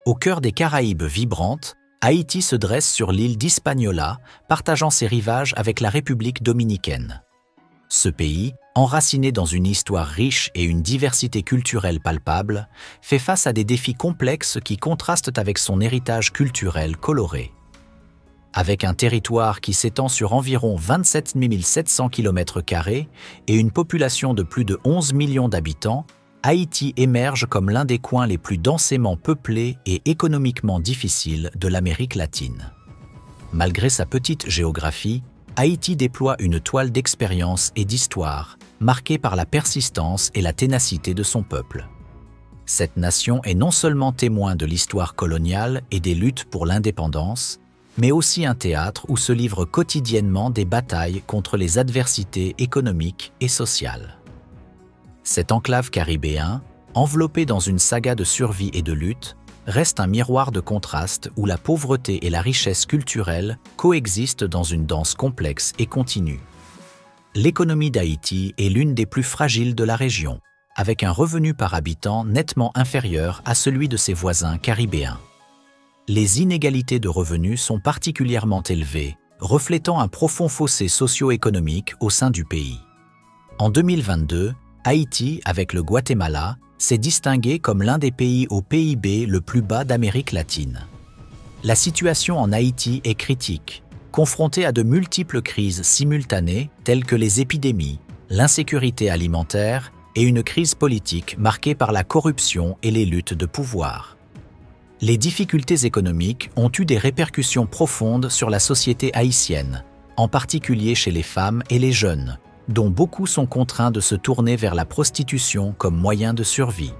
Au cœur des Caraïbes vibrantes, Haïti se dresse sur l'île d'Hispaniola, partageant ses rivages avec la République dominicaine. Ce pays, enraciné dans une histoire riche et une diversité culturelle palpable, fait face à des défis complexes qui contrastent avec son héritage culturel coloré. Avec un territoire qui s'étend sur environ 27 700 km² et une population de plus de 11 millions d'habitants, Haïti émerge comme l'un des coins les plus densément peuplés et économiquement difficiles de l'Amérique latine. Malgré sa petite géographie, Haïti déploie une toile d'expérience et d'histoire, marquée par la persistance et la ténacité de son peuple. Cette nation est non seulement témoin de l'histoire coloniale et des luttes pour l'indépendance, mais aussi un théâtre où se livrent quotidiennement des batailles contre les adversités économiques et sociales. Cette enclave caribéen, enveloppée dans une saga de survie et de lutte, reste un miroir de contraste où la pauvreté et la richesse culturelle coexistent dans une danse complexe et continue. L'économie d'Haïti est l'une des plus fragiles de la région, avec un revenu par habitant nettement inférieur à celui de ses voisins caribéens. Les inégalités de revenus sont particulièrement élevées, reflétant un profond fossé socio-économique au sein du pays. En 2022, Haïti, avec le Guatemala, s'est distingué comme l'un des pays au PIB le plus bas d'Amérique latine. La situation en Haïti est critique, confrontée à de multiples crises simultanées telles que les épidémies, l'insécurité alimentaire et une crise politique marquée par la corruption et les luttes de pouvoir. Les difficultés économiques ont eu des répercussions profondes sur la société haïtienne, en particulier chez les femmes et les jeunes, dont beaucoup sont contraints de se tourner vers la prostitution comme moyen de survie.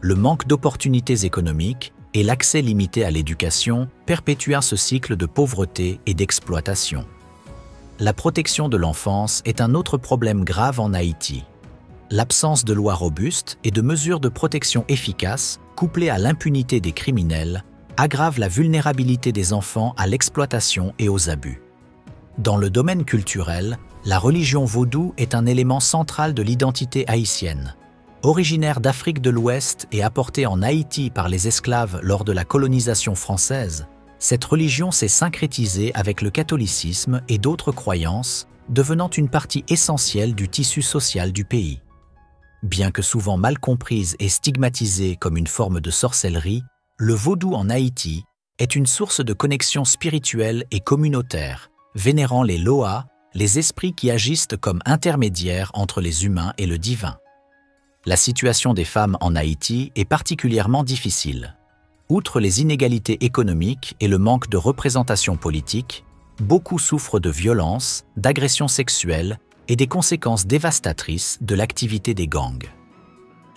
Le manque d'opportunités économiques et l'accès limité à l'éducation perpétuent ce cycle de pauvreté et d'exploitation. La protection de l'enfance est un autre problème grave en Haïti. L'absence de lois robustes et de mesures de protection efficaces, couplées à l'impunité des criminels, aggrave la vulnérabilité des enfants à l'exploitation et aux abus. Dans le domaine culturel, la religion vaudou est un élément central de l'identité haïtienne. Originaire d'Afrique de l'Ouest et apportée en Haïti par les esclaves lors de la colonisation française, cette religion s'est syncrétisée avec le catholicisme et d'autres croyances, devenant une partie essentielle du tissu social du pays. Bien que souvent mal comprise et stigmatisée comme une forme de sorcellerie, le vaudou en Haïti est une source de connexion spirituelle et communautaire, vénérant les loas, les esprits qui agissent comme intermédiaires entre les humains et le divin. La situation des femmes en Haïti est particulièrement difficile. Outre les inégalités économiques et le manque de représentation politique, beaucoup souffrent de violences, d'agressions sexuelles et des conséquences dévastatrices de l'activité des gangs.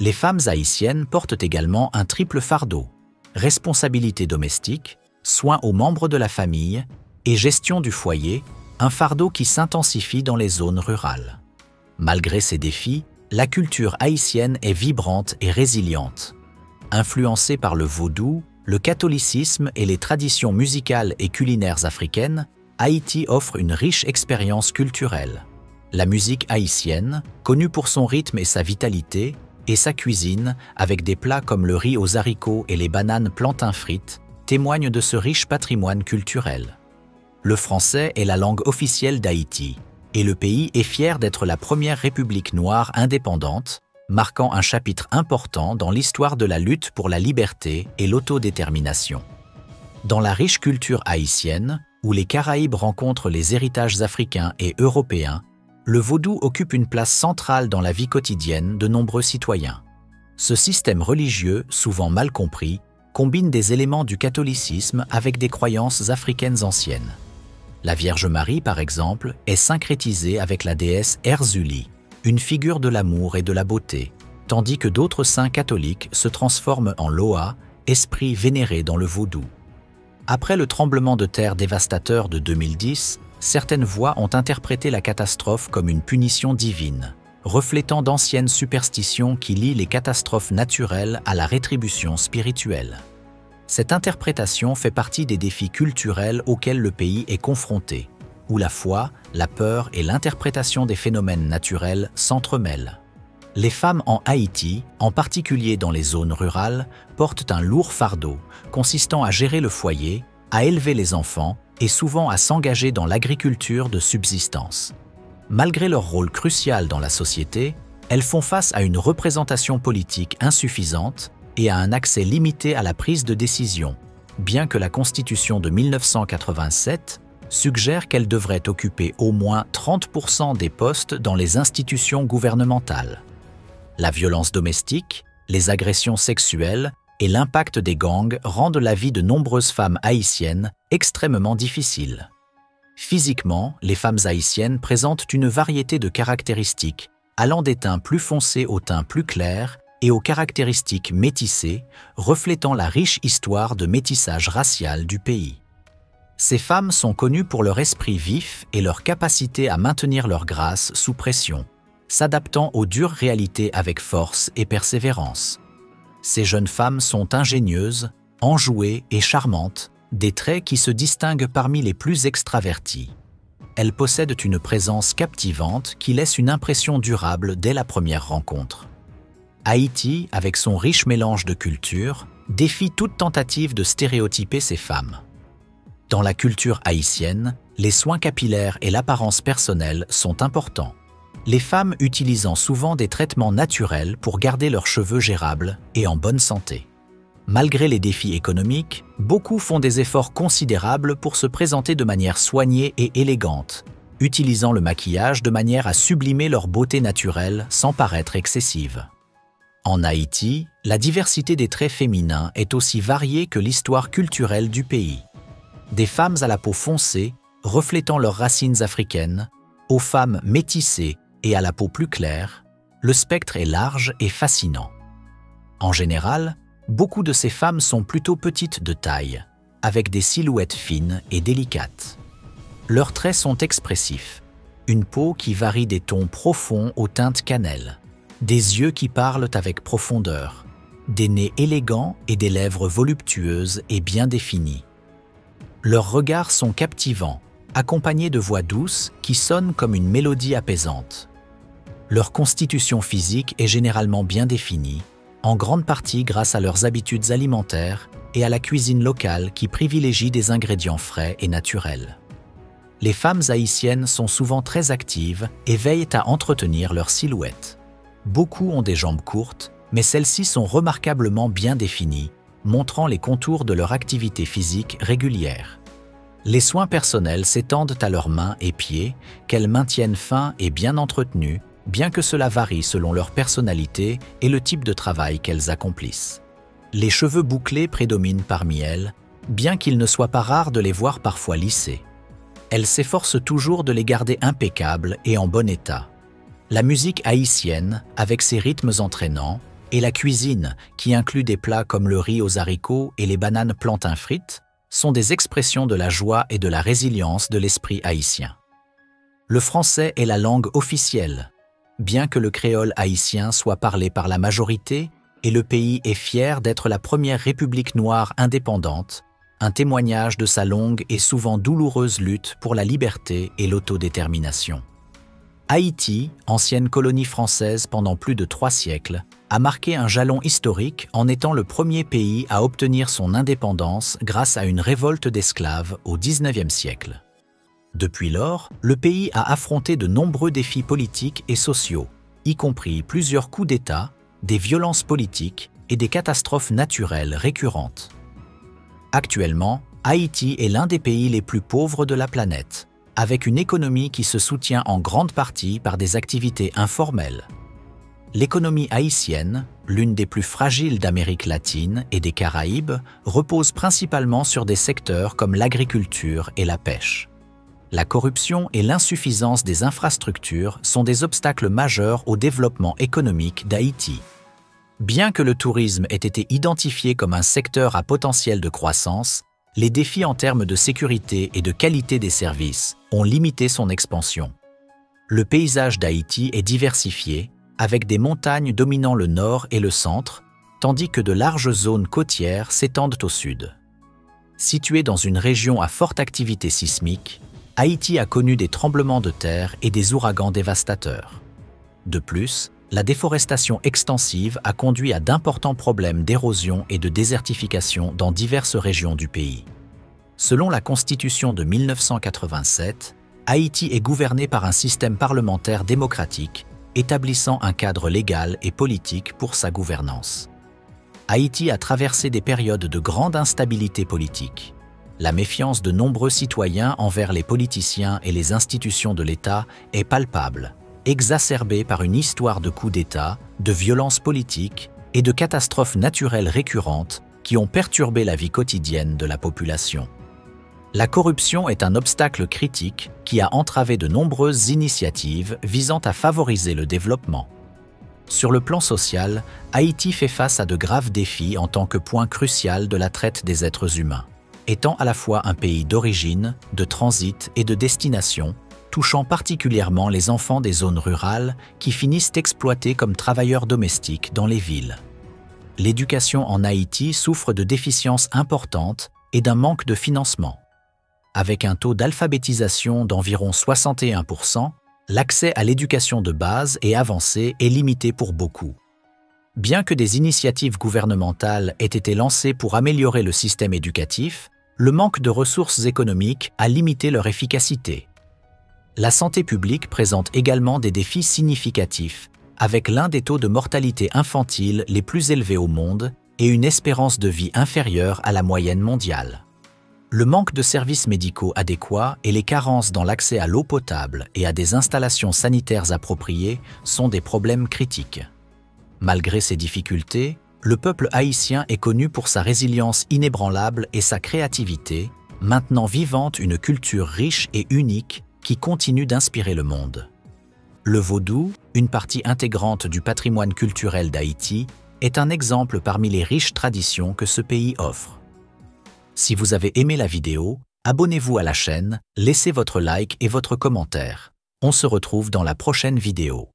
Les femmes haïtiennes portent également un triple fardeau: responsabilité domestique, soins aux membres de la famille et gestion du foyer, un fardeau qui s'intensifie dans les zones rurales. Malgré ces défis, la culture haïtienne est vibrante et résiliente. Influencée par le vaudou, le catholicisme et les traditions musicales et culinaires africaines, Haïti offre une riche expérience culturelle. La musique haïtienne, connue pour son rythme et sa vitalité, et sa cuisine, avec des plats comme le riz aux haricots et les bananes plantains frites, témoignent de ce riche patrimoine culturel. Le français est la langue officielle d'Haïti, et le pays est fier d'être la première république noire indépendante, marquant un chapitre important dans l'histoire de la lutte pour la liberté et l'autodétermination. Dans la riche culture haïtienne, où les Caraïbes rencontrent les héritages africains et européens, le vaudou occupe une place centrale dans la vie quotidienne de nombreux citoyens. Ce système religieux, souvent mal compris, combine des éléments du catholicisme avec des croyances africaines anciennes. La Vierge Marie, par exemple, est syncrétisée avec la déesse Erzuli, une figure de l'amour et de la beauté, tandis que d'autres saints catholiques se transforment en loas, esprits vénérés dans le vaudou. Après le tremblement de terre dévastateur de 2010, certaines voix ont interprété la catastrophe comme une punition divine, reflétant d'anciennes superstitions qui lient les catastrophes naturelles à la rétribution spirituelle. Cette interprétation fait partie des défis culturels auxquels le pays est confronté, où la foi, la peur et l'interprétation des phénomènes naturels s'entremêlent. Les femmes en Haïti, en particulier dans les zones rurales, portent un lourd fardeau consistant à gérer le foyer, à élever les enfants et souvent à s'engager dans l'agriculture de subsistance. Malgré leur rôle crucial dans la société, elles font face à une représentation politique insuffisante et à un accès limité à la prise de décision, bien que la Constitution de 1987 suggère qu'elles devraient occuper au moins 30% des postes dans les institutions gouvernementales. La violence domestique, les agressions sexuelles et l'impact des gangs rendent la vie de nombreuses femmes haïtiennes extrêmement difficile. Physiquement, les femmes haïtiennes présentent une variété de caractéristiques, allant des teints plus foncés aux teints plus clairs et aux caractéristiques métissées, reflétant la riche histoire de métissage racial du pays. Ces femmes sont connues pour leur esprit vif et leur capacité à maintenir leur grâce sous pression, s'adaptant aux dures réalités avec force et persévérance. Ces jeunes femmes sont ingénieuses, enjouées et charmantes, des traits qui se distinguent parmi les plus extravertis. Elles possèdent une présence captivante qui laisse une impression durable dès la première rencontre. Haïti, avec son riche mélange de cultures, défie toute tentative de stéréotyper ces femmes. Dans la culture haïtienne, les soins capillaires et l'apparence personnelle sont importants, les femmes utilisant souvent des traitements naturels pour garder leurs cheveux gérables et en bonne santé. Malgré les défis économiques, beaucoup font des efforts considérables pour se présenter de manière soignée et élégante, utilisant le maquillage de manière à sublimer leur beauté naturelle sans paraître excessive. En Haïti, la diversité des traits féminins est aussi variée que l'histoire culturelle du pays. Des femmes à la peau foncée, reflétant leurs racines africaines, aux femmes métissées et à la peau plus claire, le spectre est large et fascinant. En général, beaucoup de ces femmes sont plutôt petites de taille, avec des silhouettes fines et délicates. Leurs traits sont expressifs, une peau qui varie des tons profonds aux teintes cannelle, des yeux qui parlent avec profondeur, des nez élégants et des lèvres voluptueuses et bien définies. Leurs regards sont captivants, accompagnés de voix douces qui sonnent comme une mélodie apaisante. Leur constitution physique est généralement bien définie, en grande partie grâce à leurs habitudes alimentaires et à la cuisine locale qui privilégie des ingrédients frais et naturels. Les femmes haïtiennes sont souvent très actives et veillent à entretenir leur silhouette. Beaucoup ont des jambes courtes, mais celles-ci sont remarquablement bien définies, montrant les contours de leur activité physique régulière. Les soins personnels s'étendent à leurs mains et pieds, qu'elles maintiennent fins et bien entretenus, bien que cela varie selon leur personnalité et le type de travail qu'elles accomplissent. Les cheveux bouclés prédominent parmi elles, bien qu'il ne soit pas rare de les voir parfois lissés. Elles s'efforcent toujours de les garder impeccables et en bon état. La musique haïtienne, avec ses rythmes entraînants, et la cuisine, qui inclut des plats comme le riz aux haricots et les bananes plantains frites, sont des expressions de la joie et de la résilience de l'esprit haïtien. Le français est la langue officielle, bien que le créole haïtien soit parlé par la majorité, et le pays est fier d'être la première république noire indépendante, un témoignage de sa longue et souvent douloureuse lutte pour la liberté et l'autodétermination. Haïti, ancienne colonie française pendant plus de 3 siècles, a marqué un jalon historique en étant le premier pays à obtenir son indépendance grâce à une révolte d'esclaves au XIXe siècle. Depuis lors, le pays a affronté de nombreux défis politiques et sociaux, y compris plusieurs coups d'État, des violences politiques et des catastrophes naturelles récurrentes. Actuellement, Haïti est l'un des pays les plus pauvres de la planète, avec une économie qui se soutient en grande partie par des activités informelles. L'économie haïtienne, l'une des plus fragiles d'Amérique latine et des Caraïbes, repose principalement sur des secteurs comme l'agriculture et la pêche. La corruption et l'insuffisance des infrastructures sont des obstacles majeurs au développement économique d'Haïti. Bien que le tourisme ait été identifié comme un secteur à potentiel de croissance, les défis en termes de sécurité et de qualité des services ont limité son expansion. Le paysage d'Haïti est diversifié, avec des montagnes dominant le nord et le centre, tandis que de larges zones côtières s'étendent au sud. Située dans une région à forte activité sismique, Haïti a connu des tremblements de terre et des ouragans dévastateurs. De plus, la déforestation extensive a conduit à d'importants problèmes d'érosion et de désertification dans diverses régions du pays. Selon la Constitution de 1987, Haïti est gouverné par un système parlementaire démocratique, établissant un cadre légal et politique pour sa gouvernance. Haïti a traversé des périodes de grande instabilité politique. La méfiance de nombreux citoyens envers les politiciens et les institutions de l'État est palpable, exacerbée par une histoire de coups d'État, de violences politiques et de catastrophes naturelles récurrentes qui ont perturbé la vie quotidienne de la population. La corruption est un obstacle critique qui a entravé de nombreuses initiatives visant à favoriser le développement. Sur le plan social, Haïti fait face à de graves défis en tant que point crucial de la traite des êtres humains, étant à la fois un pays d'origine, de transit et de destination, touchant particulièrement les enfants des zones rurales qui finissent exploités comme travailleurs domestiques dans les villes. L'éducation en Haïti souffre de déficiences importantes et d'un manque de financement. Avec un taux d'alphabétisation d'environ 61%, l'accès à l'éducation de base et avancée est limité pour beaucoup. Bien que des initiatives gouvernementales aient été lancées pour améliorer le système éducatif, le manque de ressources économiques a limité leur efficacité. La santé publique présente également des défis significatifs, avec l'un des taux de mortalité infantile les plus élevés au monde et une espérance de vie inférieure à la moyenne mondiale. Le manque de services médicaux adéquats et les carences dans l'accès à l'eau potable et à des installations sanitaires appropriées sont des problèmes critiques. Malgré ces difficultés, le peuple haïtien est connu pour sa résilience inébranlable et sa créativité, maintenant vivante une culture riche et unique qui continue d'inspirer le monde. Le vaudou, une partie intégrante du patrimoine culturel d'Haïti, est un exemple parmi les riches traditions que ce pays offre. Si vous avez aimé la vidéo, abonnez-vous à la chaîne, laissez votre like et votre commentaire. On se retrouve dans la prochaine vidéo.